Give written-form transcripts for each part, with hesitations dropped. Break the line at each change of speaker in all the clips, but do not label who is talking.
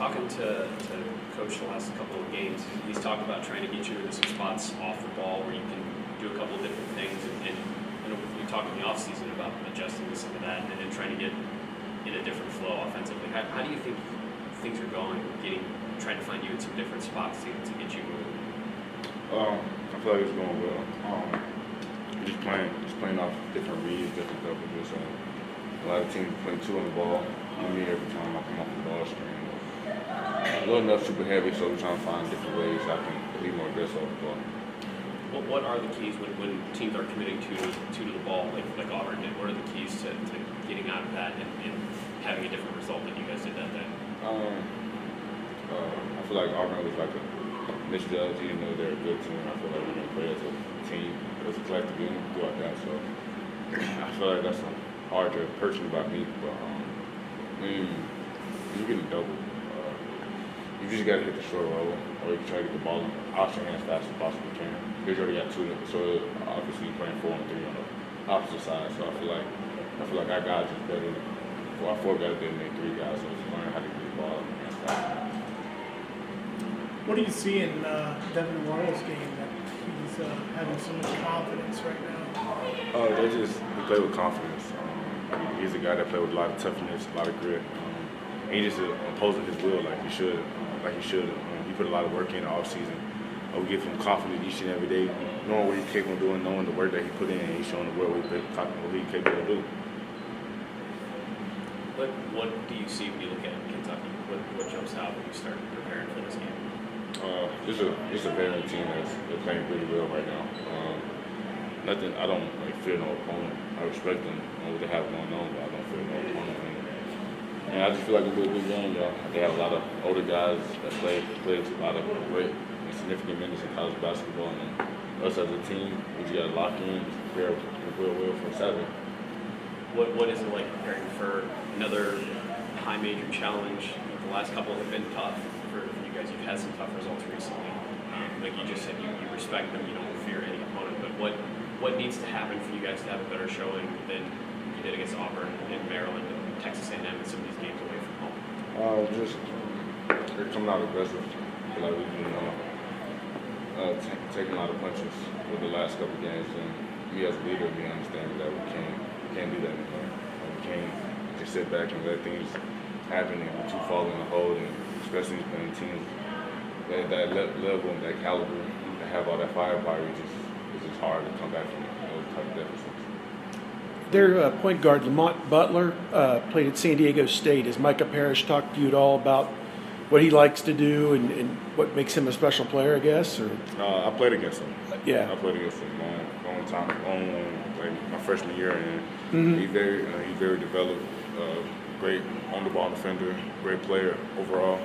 talking to Coach the last couple of games, he's talked about trying to get you into some spots off the ball where you can do a couple of different things. And you talked in the offseason about adjusting to some of that and trying to get in a different flow offensively. How do you think things are going, trying to find you in some different spots to get you moving?
I feel like it's going well. Just playing off different reads, different coverages. A lot of teams playing two on the ball. Me every time I come off the ball screen. A little enough super heavy, so we're trying to find different ways I can be more aggressive off the ball.
Well, what are the keys when teams are committing to the ball, like Auburn did? What are the keys to getting out of that and having a different result than you guys did that day?
I feel like Auburn was like a misjudge, even though they're a good team. I feel like we're going to play as a team, as a collective unit throughout that. So I feel like that's hard to personally about me, but you get a double. You just got to hit the short roll, or you can try to get the ball out your hands as fast as possible you can. Because you already got two, so obviously you're playing 4 on 3 on the opposite side. So I feel like our guys is better. Our 4 guys better than 3 guys, so just learn how to get the ball out your hands fast.
What do you see in Devin Warrell's game that he's having so much confidence right now?
He play with confidence. He's a guy that play with a lot of toughness, a lot of grit. He just imposing his will like he should. He put a lot of work in the off season. We give him confidence each and every day, knowing what he's capable of doing, knowing the work that he put in, and he's showing the world what he's capable of doing.
What do you see when you look at Kentucky? What jumps out when you start preparing for this game?
It's a veteran team they're playing really well right now. I don't fear no opponent. I respect them and what they have going on, but I don't fear no opponent. And I just feel like it'll be a good game, y'all. They have a lot of older guys that play a lot of great and significant minutes in college basketball, and us as a team, we just got to lock in, prepare well for Saturday.
What is it like preparing for another high major challenge? The last couple have been tough for you guys. You've had some tough results recently. Like you just said, you respect them. You don't fear any opponent. But what needs to happen for you guys to have a better showing than you did against Auburn and Maryland and Texas A&M and some of these games away from home?
They're coming out aggressive. I feel like we've been taking a lot of punches with the last couple of games, and me as a leader, we understand that we can't do that anymore. We can't just sit back and let things happen and we keep falling in the hole, and especially playing teams that level and that caliber, to have all that firepower, it's just hard to come back from those type of deficits.
Their point guard, Lamont Butler, played at San Diego State. Has Micah Parrish talked to you at all about what he likes to do and what makes him a special player, I guess? Or
I played against him.
Yeah.
I played against him long time, like my freshman year, and he's very developed, great on-the-ball defender, great player overall.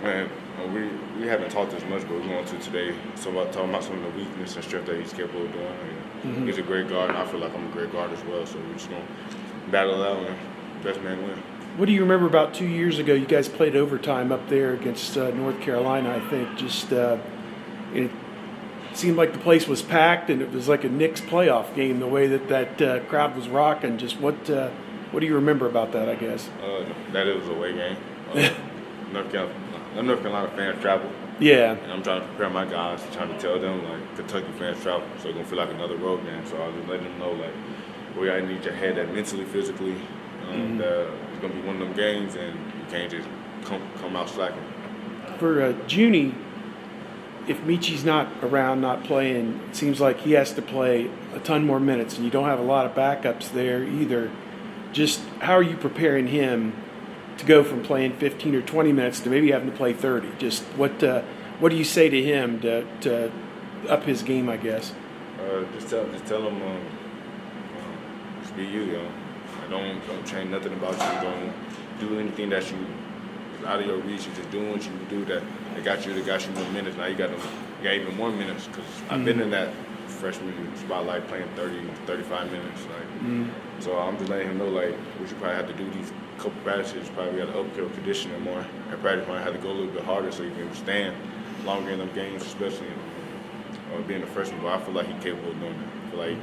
And we haven't talked as much, but we're going to today. So talking about some of the weakness and strength that he's capable of doing. And he's a great guard, and I feel like I'm a great guard as well. So we're just going to battle it out and best man win.
what do you remember about 2 years ago? You guys played overtime up there against North Carolina, I think. It seemed like the place was packed, and it was like a Knicks playoff game, the way that crowd was rocking. Just what do you remember about that, I guess?
That it was a away game. North Carolina fans travel.
Yeah.
And I'm trying to prepare my guys, trying to tell them, like, Kentucky fans travel, so it's going to feel like another road game. So I was just letting them know, like, we got to need your head that mentally, physically. It's going to be one of them games, and you can't just come out slacking.
For Junie, if Michi's not around, not playing, it seems like he has to play a ton more minutes, and you don't have a lot of backups there either. Just how are you preparing him to go from playing 15 or 20 minutes to maybe having to play 30? Just what do you say to him to up his game, I guess?
Just tell him, just be you, yo. Don't change nothing about you. Don't do anything that you is out of your reach. You're just doing what you do that got you more minutes. Now you got even more minutes, because I've been in that freshman spotlight playing 30, 35 minutes. So I'm just letting him know, like, we should probably have to do these couple practices. Probably got to up your conditioning more. And practice might have to go a little bit harder so you can stand longer in them games, especially being a freshman. But I feel like he's capable of doing that. I feel like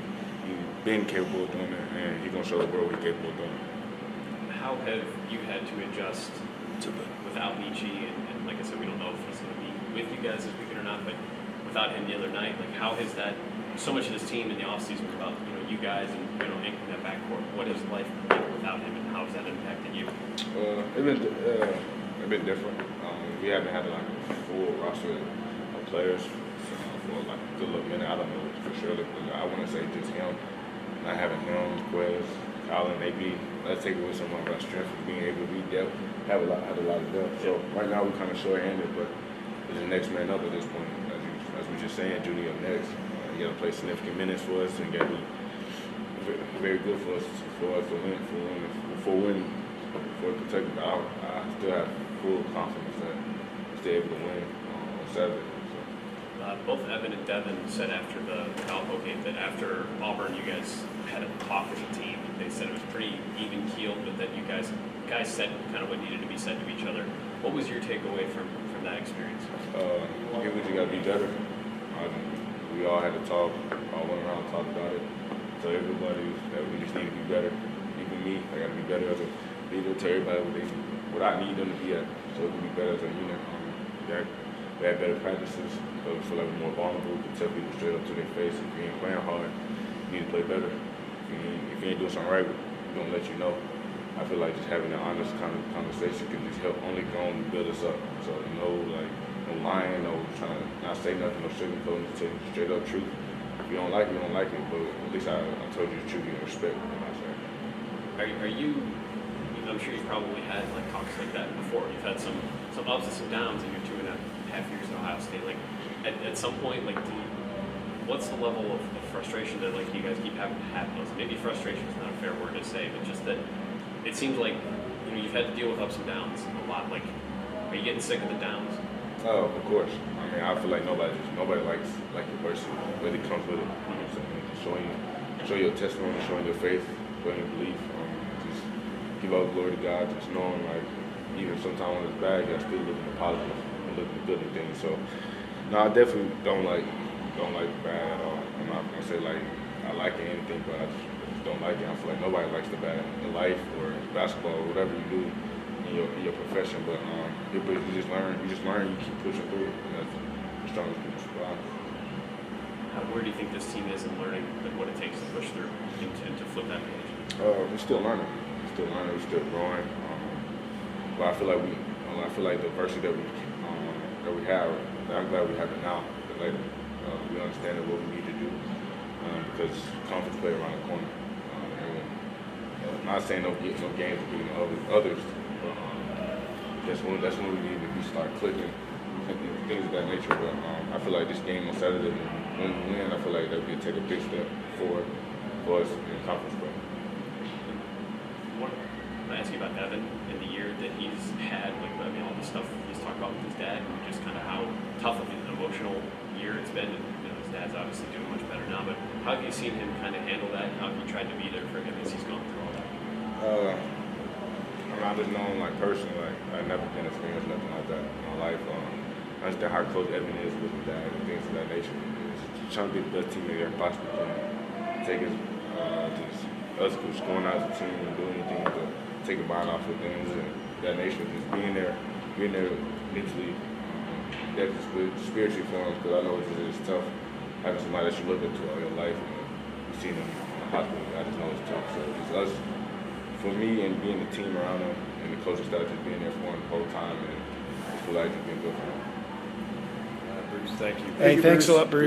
he's been capable of doing it, and he's going to show the world what he's capable of doing.
How have you had to adjust with without Michi, and like I said, we don't know if he's going to be with you guys this weekend or not, but without him the other night, like how has that, so much of this team in the offseason was about, you guys and, anchoring that backcourt. What is life like without him, and how has that impacted you?
It's been different. We haven't had like a full roster of players for like a good little minute. I don't know for sure. I want to say just him. Not having him, Quez, Colin, let's take away some of our strength of being able to be depth. Had a lot of depth. So right now we're kind of short-handed, but it's the next man up at this point. As we just saying, Junie up next. He got to play significant minutes for us and got to be very good for us to win for Kentucky. But I still have full confidence that we'll stay able to win on Saturday.
Both Evan and Devin said after the Valpo game that after Auburn, you guys had a talk as a team. They said it was pretty even keeled, but that you guys said kind of what needed to be said to each other. What was your takeaway from that experience?
We just got to be better. We all had to talk, all went around and talked about it. Tell everybody that we just need to be better. Even me, I got to be better as a leader. Tell everybody what I need them to be at, so we can be better as a unit. We had better practices, so we feel like we're more vulnerable. We can tell people straight up to their face, if you ain't playing hard, you need to play better. If you ain't doing something right, we're going to let you know. I feel like just having an honest kind of conversation can just help only go and build us up. So no lying, no trying to not say nothing, no sugarcoating, just tell you straight up truth. If you don't like it, you don't like it, but at least I told you the truth and respect.
Are you? I'm sure you've probably had like talks like that before. You've had some ups and some downs in your 2.5 years in Ohio State. Like at some point, like what's the level of frustration that like you guys keep having to have those? Maybe frustration is not a fair word to say, but just that it seems like you've had to deal with ups and downs a lot. Like, are you getting sick of the downs?
Oh, of course. I mean, I feel like nobody likes adversity, but it comes with it. You know what I'm saying? Showing your testimony, showing your faith, showing your belief. Just give all the glory to God. Just knowing like even sometimes when it's bad, you gotta still look at the positive and look at the good in things. So, no, I definitely don't like bad at all. I'm not gonna say like I like it or anything, but I just don't like it. I feel like nobody likes the bad in life or basketball or whatever you do in your profession. But you just learn, you keep pushing through. And that's the strongest people survive.
Where do you think this team is in learning what it takes to push through and to flip that page?
We're still learning. We're still growing. But I feel like the adversity that we have, I'm glad we have it now. But later, we understand what we need to do because conference play around the corner. I'm not saying no games are beating others, but that's when we need to start clicking and things of that nature. But I feel like this game on Saturday, when we win, I feel like that would take a big step forward for us in conference play.
I want to ask you about Evan in the year that he's had, all the stuff he's talked about with his dad, and just kind of how tough of an emotional year it's been. And, his dad's obviously doing much better now, but how have you seen him kind of handle that? How have you tried to be there for him as he's gone through all that?
I just know him personally. I've never been experienced nothing like that in my life. I understand how close Evan is with his dad and things of that nature. He's trying to be the best teammate he ever possibly can. Take us going out as a team and doing anything to take a mind off of things and that nature. Just being there mentally, definitely spiritually for him, because I know it's tough having somebody that you look up to all your life and you've seen them in the hospital. I just know it's tough. So it's us, for me, and being the team around him and the coaching staff just being there for him the whole time, and I feel like it's been good for him.
Bruce, thank you.
Hey, thanks a lot, Bruce.